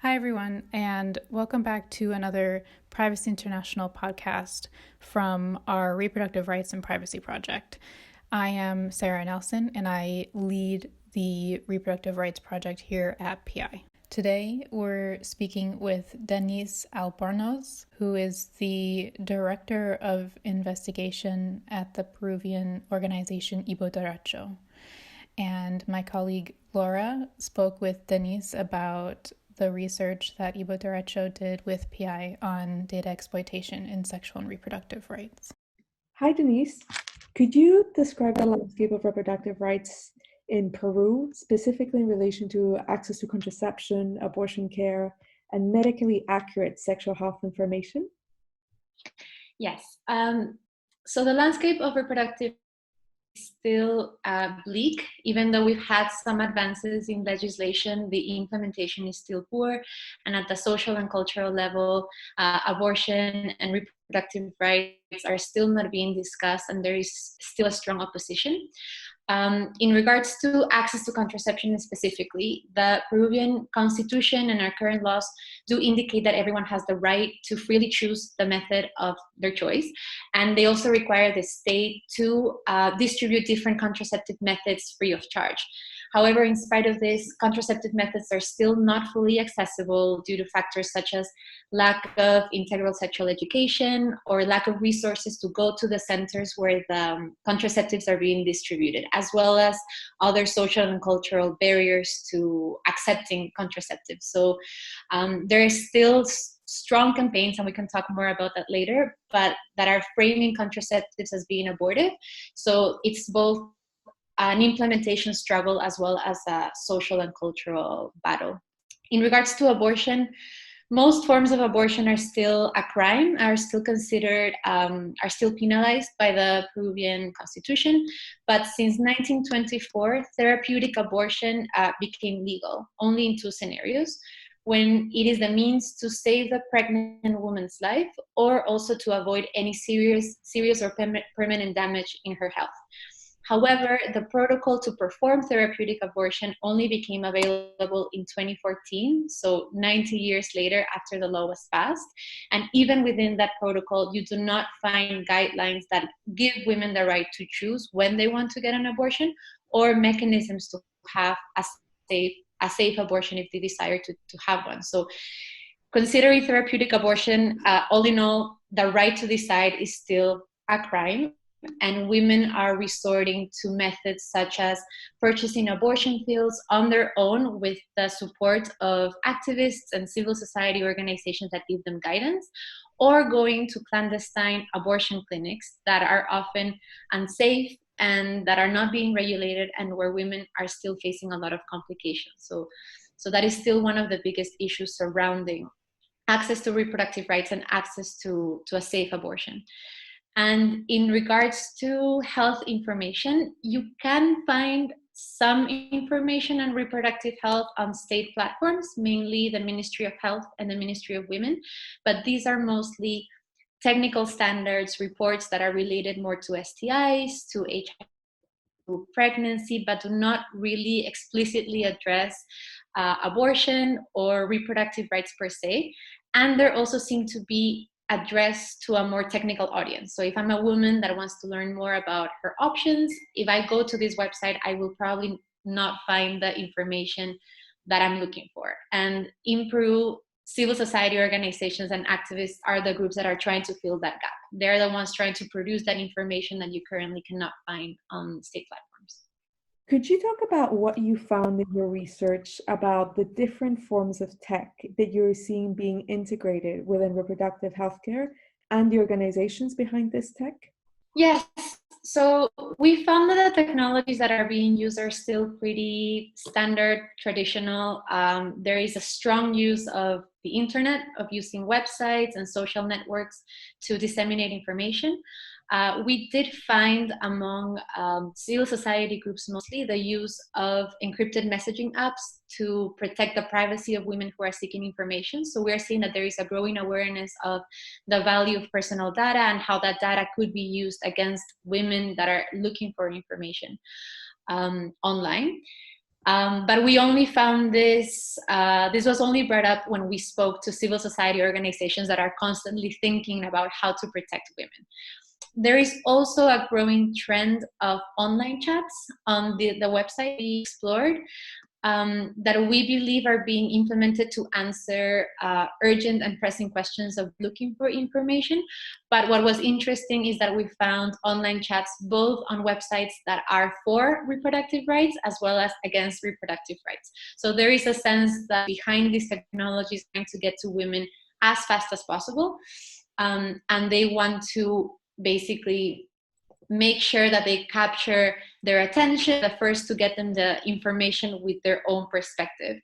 Hi, everyone, and welcome back to another Privacy International podcast from our Reproductive Rights and Privacy Project. I am Sarah Nelson, and I lead the Reproductive Rights Project here at PI. Today, we're speaking with Denisse Albornoz, who is the Director of Investigation at the Peruvian organization Hiperderecho. And my colleague Laura spoke with Denisse about the research that Hiperderecho did with PI on data exploitation in sexual and reproductive rights. Hi, Denisse. Could you describe the landscape of reproductive rights in Peru, specifically in relation to access to contraception, abortion care, and medically accurate sexual health information? Yes. So the landscape of reproductive is still bleak. Even though we've had some advances in legislation, the implementation is still poor. And at the social and cultural level, abortion and reproductive rights are still not being discussed, and there is still a strong opposition. In regards to access to contraception specifically, the Peruvian constitution and our current laws do indicate that everyone has the right to freely choose the method of their choice. And they also require the state to distribute different contraceptive methods free of charge. However, in spite of this, contraceptive methods are still not fully accessible due to factors such as lack of integral sexual education or lack of resources to go to the centers where the contraceptives are being distributed, as well as other social and cultural barriers to accepting contraceptives. So there is still strong campaigns, and we can talk more about that later, but that are framing contraceptives as being abortive. So it's both an implementation struggle as well as a social and cultural battle. In regards to abortion, most forms of abortion are still a crime, are still considered, are still penalized by the Peruvian constitution. But since 1924, therapeutic abortion became legal, only in two scenarios: when it is the means to save the pregnant woman's life, or also to avoid any serious or permanent damage in her health. However, the protocol to perform therapeutic abortion only became available in 2014, so 90 years later after the law was passed. And even within that protocol, you do not find guidelines that give women the right to choose when they want to get an abortion, or mechanisms to have a safe abortion if they desire to have one. So considering therapeutic abortion, all in all, the right to decide is still a crime. And women are resorting to methods such as purchasing abortion pills on their own with the support of activists and civil society organizations that give them guidance, or going to clandestine abortion clinics that are often unsafe and that are not being regulated, and where women are still facing a lot of complications. So that is still one of the biggest issues surrounding access to reproductive rights and access to a safe abortion. And in regards to health information, you can find some information on reproductive health on state platforms, mainly the Ministry of Health and the Ministry of Women, but these are mostly technical standards, reports that are related more to STIs, to HIV, to pregnancy, but do not really explicitly address abortion or reproductive rights per se. And there also seem to be addressed to a more technical audience. So if I'm a woman that wants to learn more about her options, if I go to this website, I will probably not find the information that I'm looking for. And in Peru, civil society organizations and activists are the groups that are trying to fill that gap. They're the ones trying to produce that information that you currently cannot find on state platforms. Could you talk about what you found in your research about the different forms of tech that you're seeing being integrated within reproductive healthcare and the organizations behind this tech? Yes. So we found that the technologies that are being used are still pretty standard, traditional. There is a strong use of the internet, of using websites and social networks to disseminate information. We did find among civil society groups mostly the use of encrypted messaging apps to protect the privacy of women who are seeking information. So we're seeing that there is a growing awareness of the value of personal data and how that data could be used against women that are looking for information online. But we only found this, this was only brought up when we spoke to civil society organizations that are constantly thinking about how to protect women. There is also a growing trend of online chats on the website we explored, that we believe are being implemented to answer urgent and pressing questions of looking for information. But what was interesting is that we found online chats both on websites that are for reproductive rights as well as against reproductive rights. So there is a sense that behind these technologies trying to get to women as fast as possible, and they want to basically make sure that they capture their attention, the first to get them the information with their own perspective.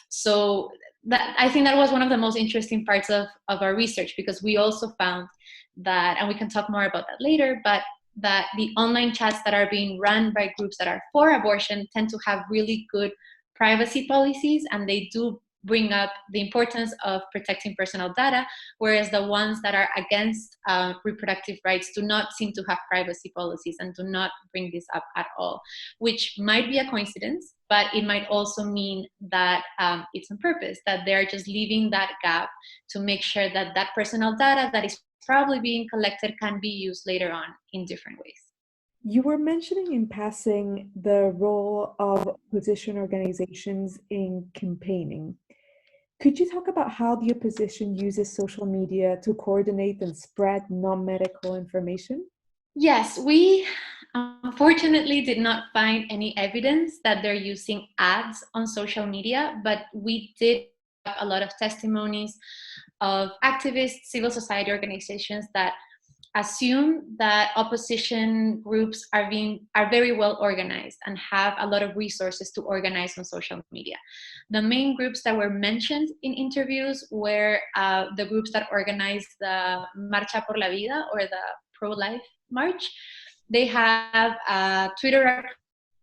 So that, I think that was one of the most interesting parts of our research, because we also found that, and we can talk more about that later, but that the online chats that are being run by groups that are for abortion tend to have really good privacy policies, and they do bring up the importance of protecting personal data, whereas the ones that are against reproductive rights do not seem to have privacy policies and do not bring this up at all, which might be a coincidence, but it might also mean that it's on purpose, that they're just leaving that gap to make sure that that personal data that is probably being collected can be used later on in different ways. You were mentioning in passing the role of opposition organizations in campaigning. Could you talk about how the opposition uses social media to coordinate and spread non-medical information? Yes, we unfortunately did not find any evidence that they're using ads on social media, but we did have a lot of testimonies of activists, civil society organizations that assume that opposition groups are very well organized and have a lot of resources to organize on social media. The main groups that were mentioned in interviews were the groups that organized the Marcha por la Vida, or the pro-life march. They have a Twitter account,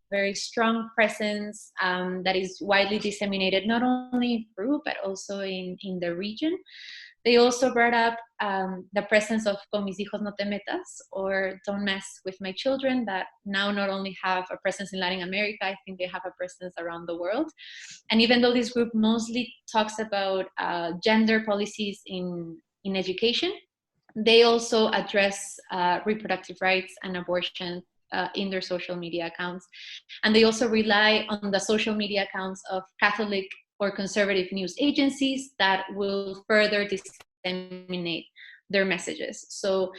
very strong presence that is widely disseminated not only in Peru but also in the region. They also brought up the presence of Con mis hijos no te metas, or Don't Mess with My Children, that now not only have a presence in Latin America, I think they have a presence around the world. And even though this group mostly talks about gender policies in education, they also address reproductive rights and abortion in their social media accounts. And they also rely on the social media accounts of Catholic or conservative news agencies that will further disseminate their messages. So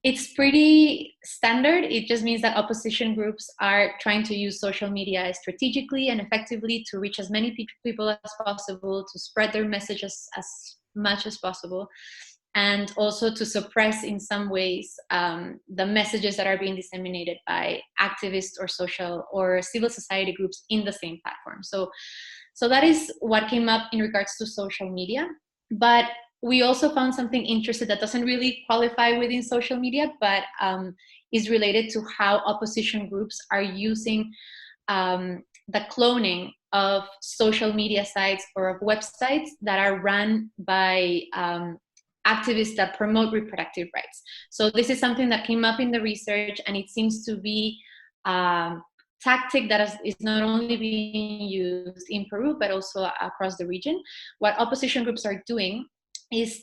it's pretty standard. It just means that opposition groups are trying to use social media strategically and effectively to reach as many people as possible, to spread their messages as much as possible, and also to suppress in some ways the messages that are being disseminated by activists or social or civil society groups in the same platform. So that is what came up in regards to social media. But we also found something interesting that doesn't really qualify within social media, but is related to how opposition groups are using the cloning of social media sites or of websites that are run by activists that promote reproductive rights. So this is something that came up in the research, and it seems to be tactic that is not only being used in Peru, but also across the region. What opposition groups are doing is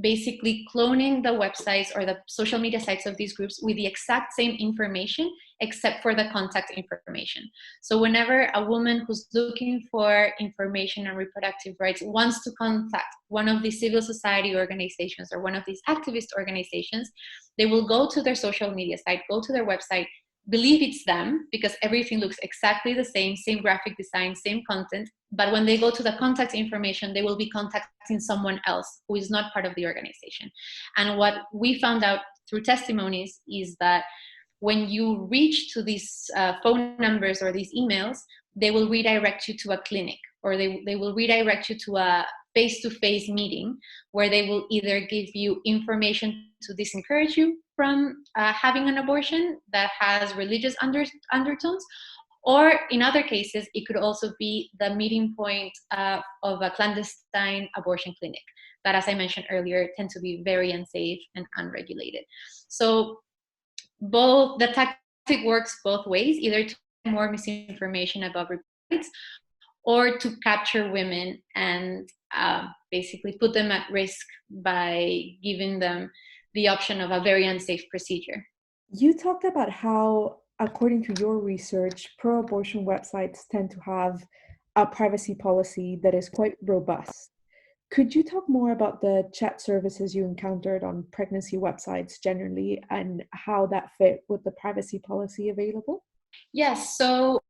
basically cloning the websites or the social media sites of these groups with the exact same information, except for the contact information. So whenever a woman who's looking for information on reproductive rights wants to contact one of these civil society organizations or one of these activist organizations, they will go to their social media site, go to their website, believe it's them because everything looks exactly the same graphic design, same content. But when they go to the contact information, they will be contacting someone else who is not part of the organization. And what we found out through testimonies is that when you reach to these phone numbers or these emails, they will redirect you to a clinic, or they will redirect you to a face-to-face meeting where they will either give you information to disencourage you from having an abortion that has religious undertones, or in other cases, it could also be the meeting point of a clandestine abortion clinic that, as I mentioned earlier, tend to be very unsafe and unregulated. So the tactic works both ways, either to more misinformation about rights, or to capture women and basically put them at risk by giving them the option of a very unsafe procedure. You talked about how, according to your research, pro-abortion websites tend to have a privacy policy that is quite robust. Could you talk more about the chat services you encountered on pregnancy websites generally and how that fit with the privacy policy available? Yes, so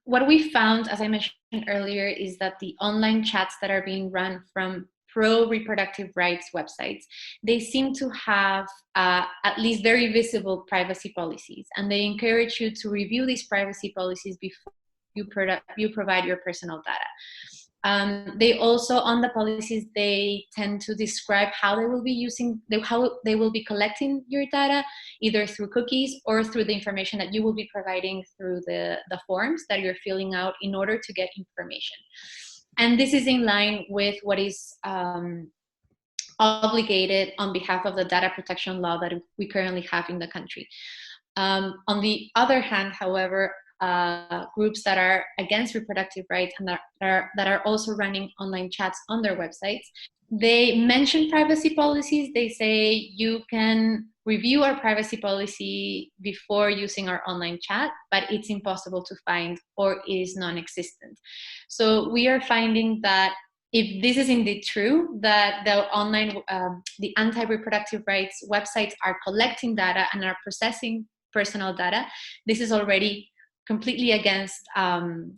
what we found, as I mentioned earlier, is that the online chats that are being run from pro-reproductive rights websites, they seem to have at least very visible privacy policies, and they encourage you to review these privacy policies before you provide your personal data. They also, on the policies, they tend to describe how they will be how they will be collecting your data, either through cookies or through the information that you will be providing through the forms that you're filling out in order to get information. And this is in line with what is obligated on behalf of the data protection law that we currently have in the country. On the other hand, however, groups that are against reproductive rights and that are also running online chats on their websites, they mention privacy policies. They say you can review our privacy policy before using our online chat, but it's impossible to find or is non-existent. So we are finding that if this is indeed true, that the anti-reproductive rights websites are collecting data and are processing personal data, this is already completely against,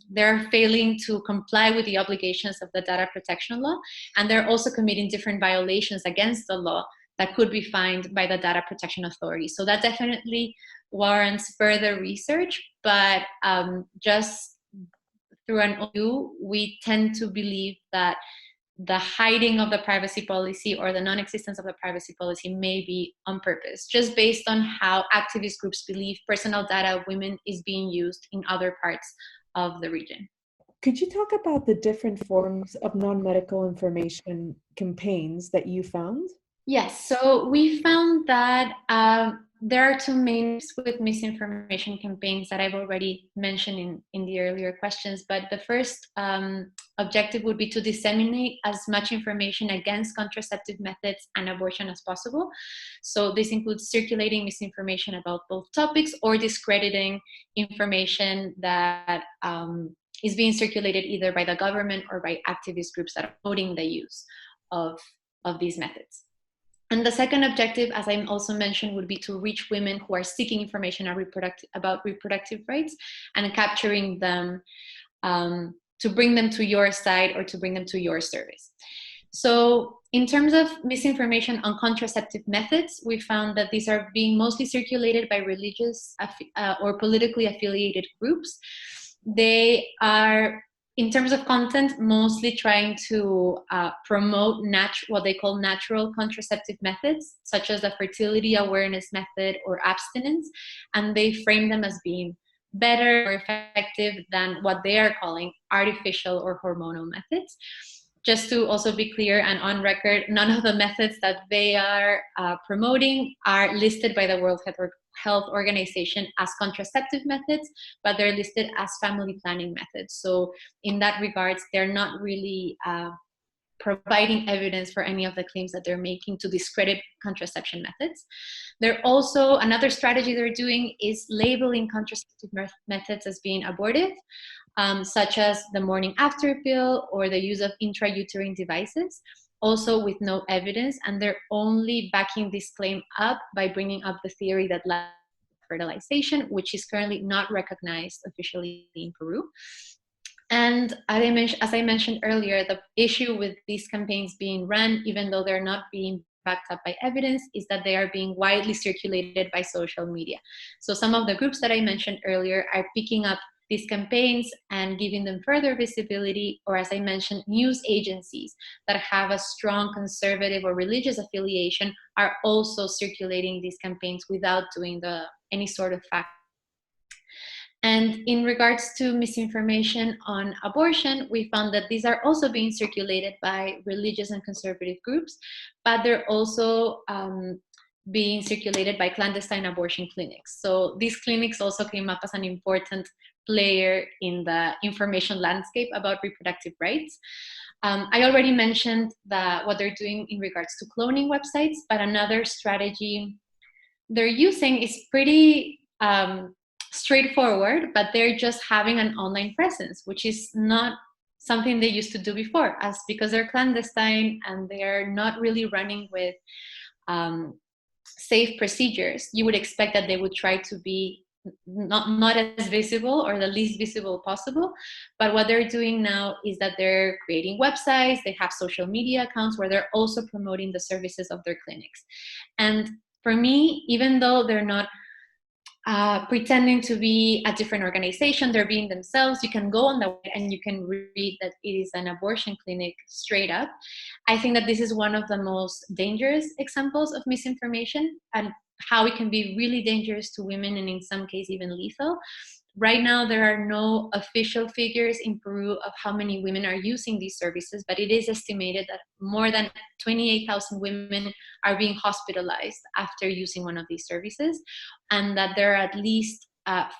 they're failing to comply with the obligations of the data protection law, and they're also committing different violations against the law that could be fined by the data protection authority. So that definitely warrants further research, but just through an overview, we tend to believe that the hiding of the privacy policy or the non-existence of the privacy policy may be on purpose, just based on how activist groups believe personal data of women is being used in other parts of the region. Could you talk about the different forms of non-medical information campaigns that you found? Yes, so we found that there are two main with misinformation campaigns that I've already mentioned in the earlier questions, but the first objective would be to disseminate as much information against contraceptive methods and abortion as possible. So this includes circulating misinformation about both topics or discrediting information that is being circulated either by the government or by activist groups that are promoting the use of these methods. And the second objective, as I also mentioned, would be to reach women who are seeking information about reproductive rights and capturing them to bring them to your side or to bring them to your service. So in terms of misinformation on contraceptive methods, we found that these are being mostly circulated by religious or politically affiliated groups. They are, in terms of content, mostly trying to promote what they call natural contraceptive methods, such as the fertility awareness method or abstinence, and they frame them as being better or effective than what they are calling artificial or hormonal methods. Just to also be clear and on record, none of the methods that they are promoting are listed by the World Health Organization as contraceptive methods, but they're listed as family planning methods. So in that regards, they're not really providing evidence for any of the claims that they're making to discredit contraception methods. They're also, another strategy they're doing is labeling contraceptive methods as being abortive, such as the morning after pill or the use of intrauterine devices, also with no evidence, and they're only backing this claim up by bringing up the theory that fertilization, which is currently not recognized officially in Peru. And as I mentioned earlier, the issue with these campaigns being run, even though they're not being backed up by evidence, is that they are being widely circulated by social media. So some of the groups that I mentioned earlier are picking up these campaigns and giving them further visibility, or as I mentioned, news agencies that have a strong conservative or religious affiliation are also circulating these campaigns without doing any sort of fact. And in regards to misinformation on abortion, we found that these are also being circulated by religious and conservative groups, but they're also being circulated by clandestine abortion clinics. So these clinics also came up as an important player in the information landscape about reproductive rights. I already mentioned what they're doing in regards to cloning websites, but another strategy they're using is pretty straightforward, but they're just having an online presence, which is not something they used to do before, because they're clandestine and they're not really running with safe procedures. You would expect that they would try to be not as visible or the least visible possible. But what they're doing now is that they're creating websites, they have social media accounts where they're also promoting the services of their clinics. And for me, even though they're not pretending to be a different organization, they're being themselves. You can go on the web and you can read that it is an abortion clinic straight up. I think that this is one of the most dangerous examples of misinformation and how it can be really dangerous to women and in some cases even lethal. Right now, there are no official figures in Peru of how many women are using these services, but it is estimated that more than 28,000 women are being hospitalized after using one of these services, and that there are at least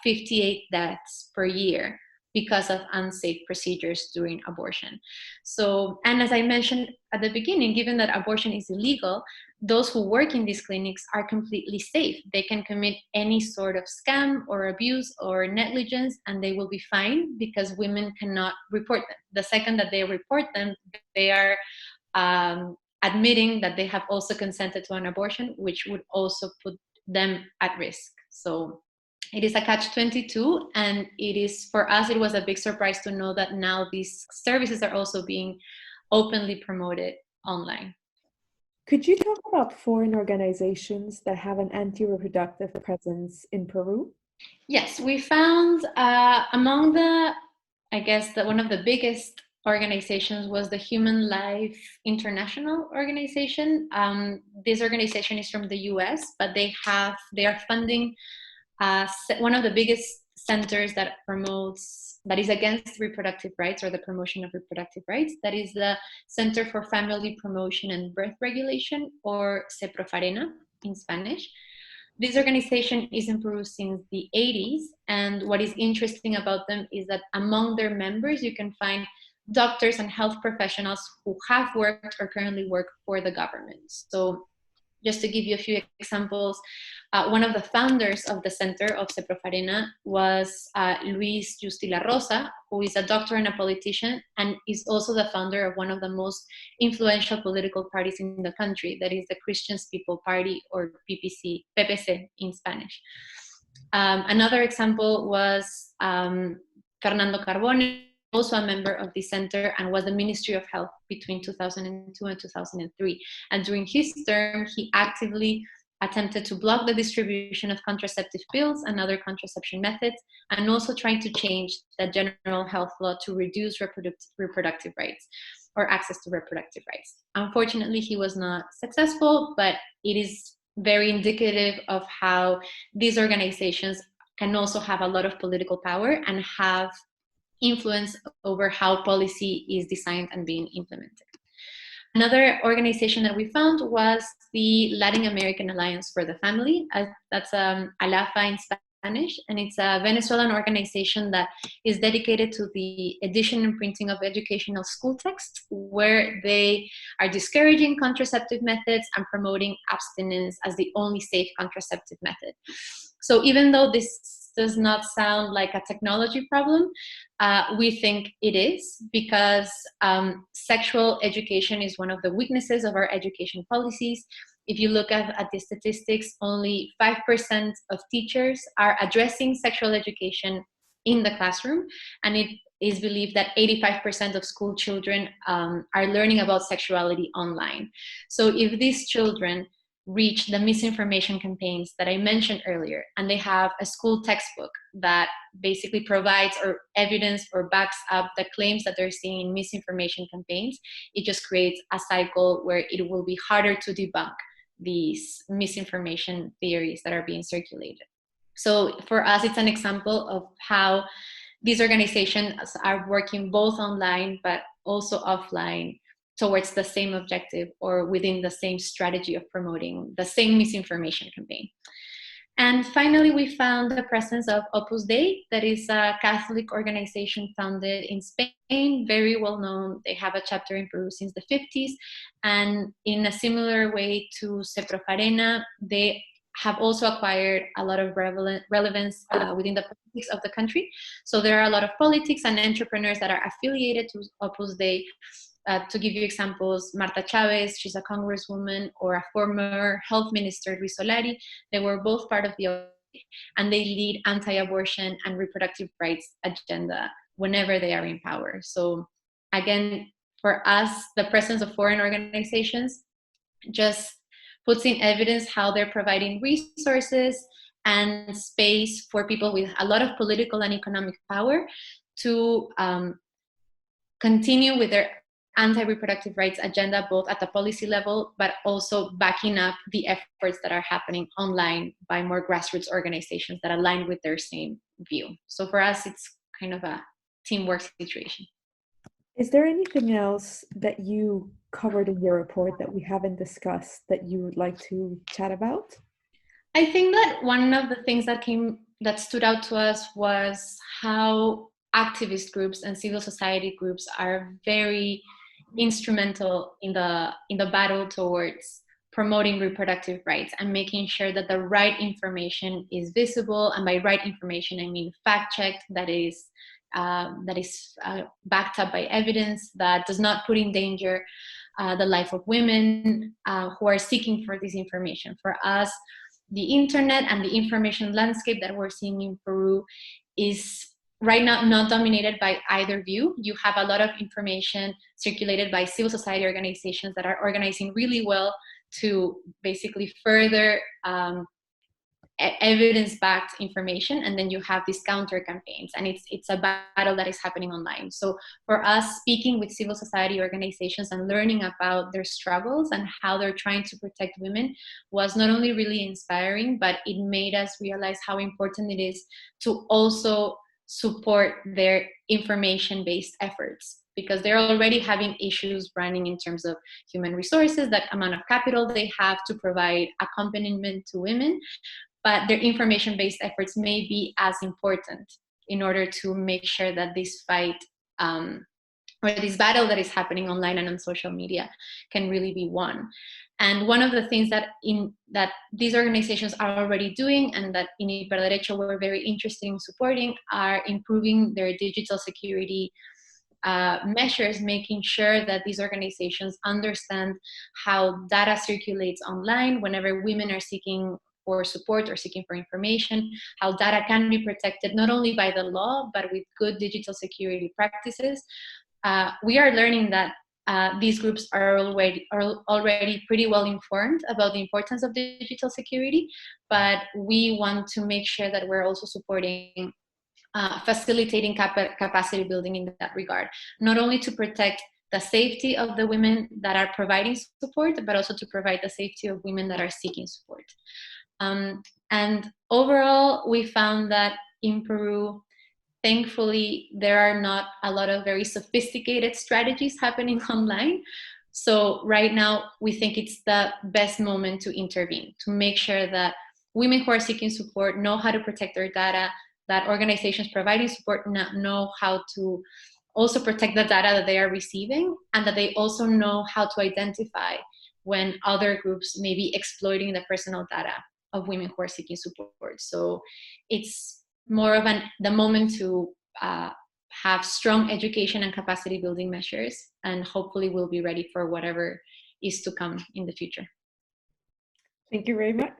58 deaths per year because of unsafe procedures during abortion. So, and as I mentioned at the beginning, given that abortion is illegal, those who work in these clinics are completely safe. They can commit any sort of scam or abuse or negligence and they will be fine because women cannot report them. The second that they report them, they are admitting that they have also consented to an abortion, which would also put them at risk. So it is a catch-22, and it is, for us, it was a big surprise to know that now these services are also being openly promoted online. Could you talk about foreign organizations that have an anti-reproductive presence in Peru? Yes, we found among one of the biggest organizations was the Human Life International organization. This organization is from the US, but they are funding one of the biggest centers that is against reproductive rights or the promotion of reproductive rights. That is the Center for Family Promotion and Birth Regulation, or CEPROFARENA in Spanish. This organization is in Peru since the 80s, and what is interesting about them is that among their members you can find doctors and health professionals who have worked or currently work for the government. So just to give you a few examples, one of the founders of the center of CEPROFARENA was Luis Justi La Rosa, who is a doctor and a politician, and is also the founder of one of the most influential political parties in the country, that is the Christian People Party, or PPC in Spanish. Another example was Fernando Carbone, also a member of the center and was the Ministry of Health between 2002 and 2003. And during his term, he actively attempted to block the distribution of contraceptive pills and other contraception methods, and also trying to change the general health law to reduce reproductive rights or access to reproductive rights. Unfortunately, he was not successful, but it is very indicative of how these organizations can also have a lot of political power and have influence over how policy is designed and being implemented. Another organization that we found was the Latin American Alliance for the Family. That's ALAFA in Spanish, and it's a Venezuelan organization that is dedicated to the edition and printing of educational school texts, where they are discouraging contraceptive methods and promoting abstinence as the only safe contraceptive method. So even though this does not sound like a technology problem, we think it is, because sexual education is one of the weaknesses of our education policies. If you look at the statistics, only 5% of teachers are addressing sexual education in the classroom, and it is believed that 85% of school children are learning about sexuality online. So if these children reach the misinformation campaigns that I mentioned earlier, and they have a school textbook that basically provides or evidence or backs up the claims that they're seeing in misinformation campaigns, it just creates a cycle where it will be harder to debunk these misinformation theories that are being circulated. So for us, it's an example of how these organizations are working both online but also offline towards the same objective or within the same strategy of promoting the same misinformation campaign. And finally, we found the presence of Opus Dei, that is a Catholic organization founded in Spain, very well known. They have a chapter in Peru since the 50s. And in a similar way to Seprofarena, they have also acquired a lot of relevance within the politics of the country. So there are a lot of politics and entrepreneurs that are affiliated to Opus Dei. To give you examples, Marta Chavez, she's a congresswoman, or a former health minister, Luis Solari. They were both part of the Opus Dei, and they lead anti-abortion and reproductive rights agenda whenever they are in power. So again, for us, the presence of foreign organizations just puts in evidence how they're providing resources and space for people with a lot of political and economic power to continue with their anti-reproductive rights agenda, both at the policy level, but also backing up the efforts that are happening online by more grassroots organizations that align with their same view. So for us, it's kind of a teamwork situation. Is there anything else that you covered in your report that we haven't discussed that you would like to chat about? I think that one of the things that stood out to us was how activist groups and civil society groups are very instrumental in the battle towards promoting reproductive rights and making sure that the right information is visible. And by right information, I mean fact-checked, that is backed up by evidence, that does not put in danger the life of women who are seeking for this information. For us, the internet and the information landscape that we're seeing in Peru is right now not dominated by either view. You have a lot of information circulated by civil society organizations that are organizing really well to basically further evidence-backed information, and then you have these counter campaigns, and it's a battle that is happening online. So for us, speaking with civil society organizations and learning about their struggles and how they're trying to protect women was not only really inspiring, but it made us realize how important it is to also support their information-based efforts, because they're already having issues running in terms of human resources, that amount of capital they have to provide accompaniment to women, but their information-based efforts may be as important in order to make sure that this fight or this battle that is happening online and on social media can really be won. And one of the things that these organizations are already doing, and that in Hiperderecho we're very interested in supporting, are improving their digital security measures, making sure that these organizations understand how data circulates online whenever women are seeking for support or seeking for information, how data can be protected not only by the law, but with good digital security practices. We are learning that these groups are already pretty well informed about the importance of digital security, but we want to make sure that we're also supporting facilitating capacity building in that regard, not only to protect the safety of the women that are providing support, but also to provide the safety of women that are seeking support. And overall, we found that in Peru, thankfully, there are not a lot of very sophisticated strategies happening online. So right now, we think it's the best moment to intervene, to make sure that women who are seeking support know how to protect their data, that organizations providing support know how to also protect the data that they are receiving, and that they also know how to identify when other groups may be exploiting the personal data of women who are seeking support. So it's more of the moment to have strong education and capacity building measures, and hopefully we'll be ready for whatever is to come in the future. Thank you very much.